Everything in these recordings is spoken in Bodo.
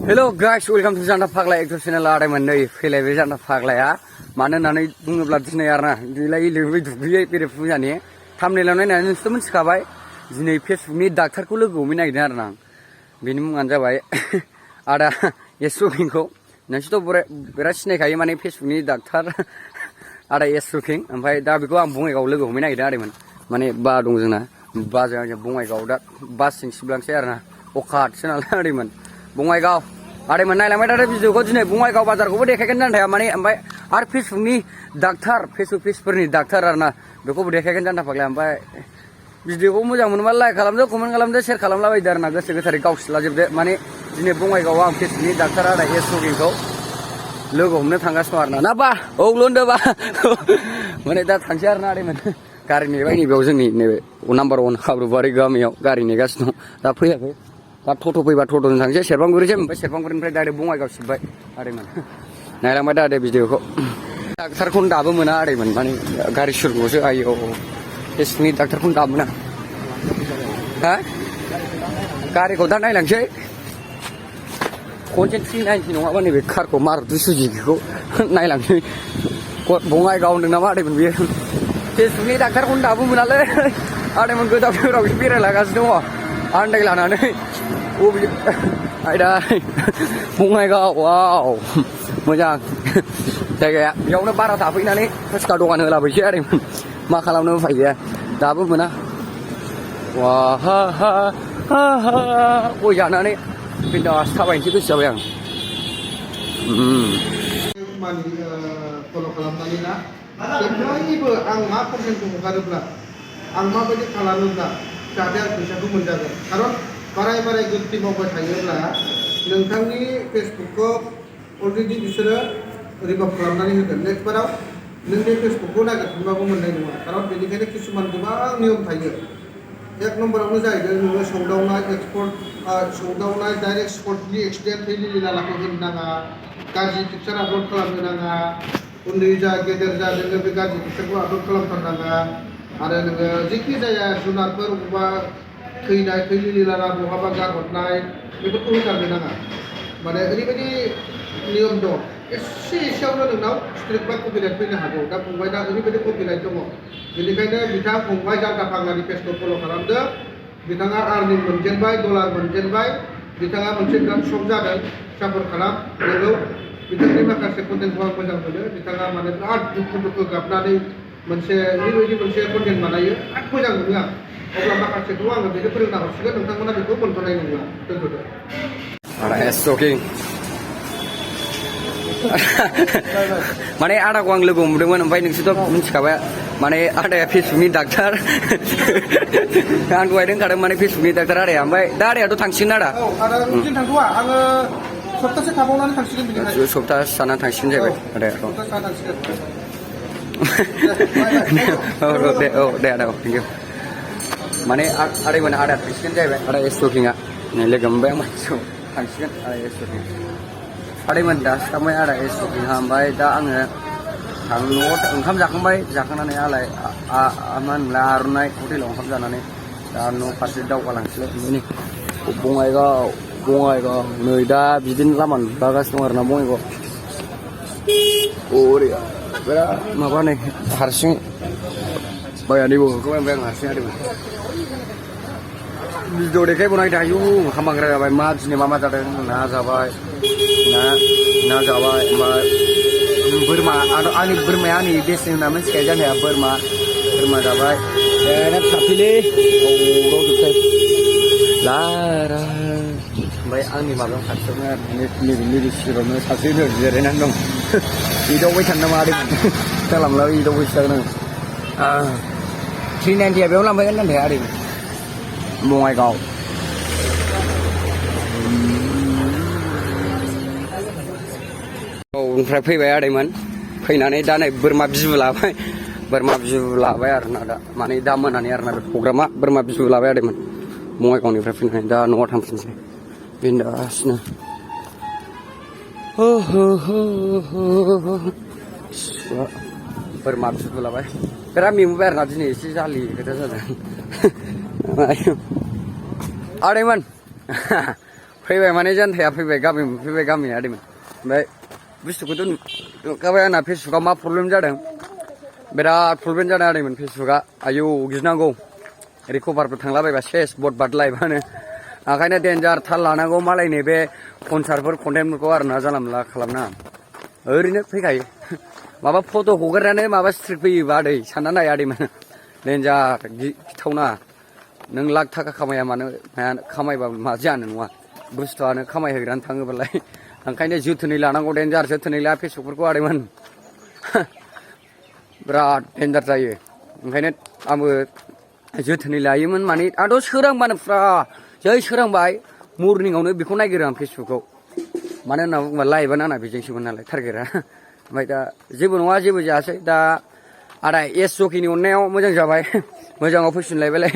हेलो गाइस वेलकाम टू जान्था फाग्ला एक्टर चेनेल आदायमोन नै फैलायबाय जान्था फाग्लाया मानो होननानै बुङोब्ला दिनै आरोना दैलाय लोबै दुगैयै बेरे फुजानि थाम्बनेलाव नायनानै नोंसोर मिथिखाबाय दिनै फेसबुकनि डाक्टारखौ लोगो हमहैनो नागिरदों आरोना आं बेनि मुङानो जाबाय आदा एसुकिंखौ नोंसोरथ' बिराद सिनायखायो माने फेसबुकनि डाक्टार आदा एसुकिं ओमफ्राय दा बेखौ आं बङाइगावआव लोगो हमहैनो नागिरदों आदैमोन माने बा दं जोंना बाजों आंजों बङाइगावआव दा बासजों सिबलांसै आरोना अखासो नालाय आदैमोन बङाइगाव आदैमोन नायलांबाय थादो भिडिअखौ दिनै बङाइगाव बाजारखौबो देखायगोन जान्थाया माने ओमफ्य आरो फेसबुकनि डाक्टार फेसबुक पेजफोरनि डाक्टार आरोना बेखौबो देखायगोन जान्था फाग्लाया ओमफ्राय भिडिअखौ मोजां मोनोबा लाइक खालामदो कमेन्ट खालामदो शेयार खालामलाबायदो आरोना गोसो गोथारै गावसिलाजोबदो माने दिनै बङाइगावआव आं फेसबुकनि डाक्टार आदा एसुकिंखौ लोगो हमनो थांगासिनो दं आरोना ना बा औ लन्दोबा माने दा थांसै आरोना आदैमोन गारि नेबाय नैबेयाव जोंनि नैबे नाम्बार 1 हाब्रुबारि गामियाव गारि नेगासिनो दं दा फैयाखै दा टट' फैबा टट'जों थांसै सेरफांगुरिसिम ओमफ्राय सेरफांगुरिनिफ्राय डाइरेक्ट बङाइगाव सिबबाय आदैमोन नायलांबाय दा भिडिअखौ डाक्टारखौनो दाबो मोना आदैमोन माने गारि सुरग'सो आयो फेसबुकनि डाक्टारखौनो दाबो मोना हा गारिखौ दा नायलांसै खनसे 390 नङाबा नैबे कारखौ मारुति सुजुकिखौ नायलांसै बङाइगाव होनदों नामा आदैमोन बेयो फेसबुकनि डाक्टारखौनो दाबो मोनालै आदैमोन गोदाव सोरावसो बेरायलागासिनो दङ आन्दाय लानानै बबे आयदा बङाइगाव वाव मोजां जायगाया बेयावनो बारा थाफैनानै फुसका दखान होलाबायसै आदैमोन मा खालामनो उफाय गैया दाबो मोना वाहा हा हा हा गय जानानै बिन्दास थाबायनोसै गोसो जाबाय आं फल' खालामनानै ना जेब्लायबो आं मा कन्टेन्टखौ हगारोब्ला आं माबायदि खालामोब्ला जाहाथे आं फैसाखौ मोनजागोन खारन बाराय गोरोन्थि मावबाय थायोब्ला नोंथांनि फेसबुकखौ अलरेडि बिसोरो रिमुभ खालामनानै होगोन नेक्स्ट बाराव नोंनि फेसबुकखौ नागिरफिनबाबो मोननाय नङा खारन बेनिखायनो किसुमान गोबां नियम थायो एक नम्बरावनो जाहैदों नोङो सौदावनाय एक्सपर्ट सौदावनाय डाइरेक्ट स्पटनि एक्सिडेन्ट थैलि लालाखौ होनो नाङा गाज्रि पिक्सार आपल'ड खालामनो नाङा उन्दै जा गेदेर जा नोङो बे गाज्रि पिक्सारखौ आपल'ड खालामथारनाङा आरो नोङो जेखि जाया जुनारफोर बबेबा थैनाय थैलि लाला बहाबा गारहरनाय बेफोरखौ होगारनो नाङा माने ओरैबायदि नियम दं एसेयावनो नोंनाव स्ट्रिक बा कपिराइट फैनो हागौ दा फंबाय दा ओरैबायदि कपिराइट दङ बेनिखायनो बिथाङा फंबाय जान्था फाग्लानि पेजखौ फल' खालामदो बिथाङा आर्निं मोनजेनबाय डलार मोनजेनबाय बिथाङा मोनसे बिराद सक जादों सापर्ट खालाम नोंगौ बिथांनि माखासे कन्टेन्टखौ आं मोजां मोनो बिथाङा माने बिराद दुखु गाबनानै मोनसे ओरैबायदि मोनसे कन्टेन्ट बानायो बिराद मोजां मोनो आं अब्ला माखासेखौ आङो बेनो फोरोंना हरसिगोन नोंथांमोना बेखौ मोनथ'नाय नंला दोनथ'दो माने आदाखौ आं लोगो हमदोंमोन ओमफ्राय नोंसोरथ' मिथिखाबाय माने आदाया फेसबुकनि डाक्टार आं दहाय दोनखादों माने फेसबुकनि डाक्टार आदाया ओमफ्राय दा आदायाथ' थांसिगोन आदा आदा रुटिन थांथ'वा आङो सप्तासे थाबावनानै थांसिगोन बिनिफ्राय सप्तासे थानानै थांसिगोन जाहैबाय आदाया औ दे आदा औ थेंक इउ माने आदैमोन आदा थांसिगोन जाहैबाय आदा एसुकिंआ लोगो मोनबाय आं मानसिखौ थांसिगोन आदा एसुकिं आदैमोन दासो थांबाय आदा एसुकिंआ ओमफ्राय दा आङो न'आव ओंखाम जाखांबाय जाखांनानै आलाय मा होनोमोनलाय आर'नाइ हटेलाव ओंखाम जानानै दा न' फारसे दावगालांसैलाय नै बङाइगाव नै दा बिदिनो लामा नुलागासिनो दं आरोना बङाइगाव ओरै बिराद माबा नै हारसिं बायानिबो ओंखारबाय ओमफ्राय आं हारसिं आदैमोन भिडिअ देखायबावनाय दायो ओंखाम बांग्रा जाबाय मा दिनै मा जादों ना जाबाय ना जाबाय ओमफ्राय बोरमा आंनि बोरमाया आंनि बेसे होनना मिथिखायो जानाया बोरमा जाबाय बिराद थाफैलै जोबसै लारा ओमफ्राय आंनि माबायाव खाथियावनो नैबे सिगाङावनो सासे जिरायनानै दं एदावबाय थानो नामा आदै खालामला एदावबायसो थागोन आं 390 बेयाव लांफैगोन होनदों आदै बङाइगाव ओमफ्राय फैबाय आदैमोन फैनानै दा नै बोरमा बिबु लाबाय आरोना दा माने दा मोनानि आरोना बे प्रग्रामा बोरमा बिबु लाबाय आदैमोन बङाइगावनिफ्राय फैनानै दा न'आव थांफिनसै बिन्दासनो बोरमा बिबु लाबाय बिराद मेंबोबाय आरोना दिनै एसे जालि खोथा जादों आदैमोन फैबाय माने जानथाया फैबाय गामि आदैमोन ओमफ्राय बुस्थुखौथ' नुखाबाय आंना फेसबुकआव मा प्रब्लेम जादों बिराद प्रब्लेम जादों आदैमोन फेसबुकआ आयौ गिनांगौ रिकभारबो थांलाबायबा सेस बट लाइफआनो ओंखायनो डेन्जार थाल लानांगौ मालायनि बे कनसार्टफोर कन्टेन्टफोरखौ आरोना जानला मोनला खालामनाङा ओरैनो फैखायो माबा फट' हगारनानै माबा स्ट्रिक फैयोबा आदै सानना नाय आदैमोन डेन्जार गिथावना नों लाख थाखा खामाया मानो खामायबा मा जानो नङा बुस्थुआनो खामायहोग्रानो थाङोबालाय ओंखायनो जोथोनै लानांगौ डेन्जार जोथोनै ला फेसबुकफोरखौ आदैमोन बिराद डेन्जार जायो ओंखायनो आंबो जोथोनै लायोमोन माने आंथ' सोरांबानो फुरा जै सोरांबाय मर्निंआवनो बेखौ नायगोरो आं फेसबुकखौ मानो होनना बुङोबा लाइभआनो आंना बेजोंसोमोन नालाय टारगेटआ ओमफ्राय दा जेबो नङा जेबो जायासै दा आदा एस जकिनि अननायाव मोजां जाबाय मोजाङाव फैफिनलायबायलाय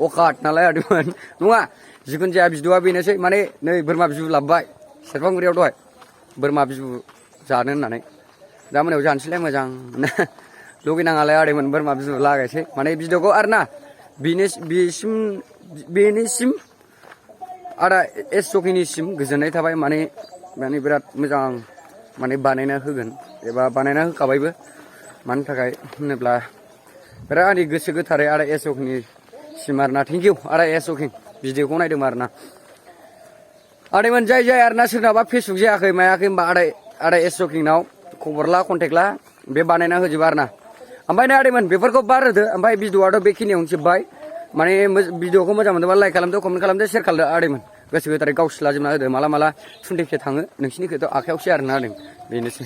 अकाट नालाय आदैमोन नङा जिखुनु जाया बिदुआ बेनोसै माने नै बोरमा बिबु लाबोबाय सेरफांगुरियाव दहाय बोरमा बिबु जानो होननानै दा मोनायाव जानोसैलाय मोजां लुगैनाङालाय आदैमोन बोरमा बिबु लागायसै माने भिडिअखौ आरोना बेनिसिम आदा एस जकिनिसिम गोजोननाय थाबाय माने बिराद मोजां माने बानायना होगोन एबा बानायना होखाबायबो मानि थाखाय होनोब्ला बिराद आंनि गोसो गोथारै आदा एस जकिनिसिम आरोना थेंकिउ आदा एस जकिं भिडिअखौ नायदोंमोन आरोना आदैमोन जाय आरोना सोरनाबा फेसबुक जायाखै मायाखै होनबा आदा एस जकिंनाव खबर ला कन्टेक्ट ला बे बानायना होजोबो आरोना ओमफ्राय नै आदैमोन बेफोरखौ बार होदो ओमफ्राय भिडिअआथ' बेखिनियावनो जोब्बाय माने भिडिअखौ मोजां मोनदोंबा लाइक खालामदो कमेन्ट खालामदो शेयार खालामदो आदैमोन गोसो गोथारै गावसि लाजोबना होदो माला 20K थाङो नोंसिनिखौथ' आखायावसो आरोना आदै बेनोसै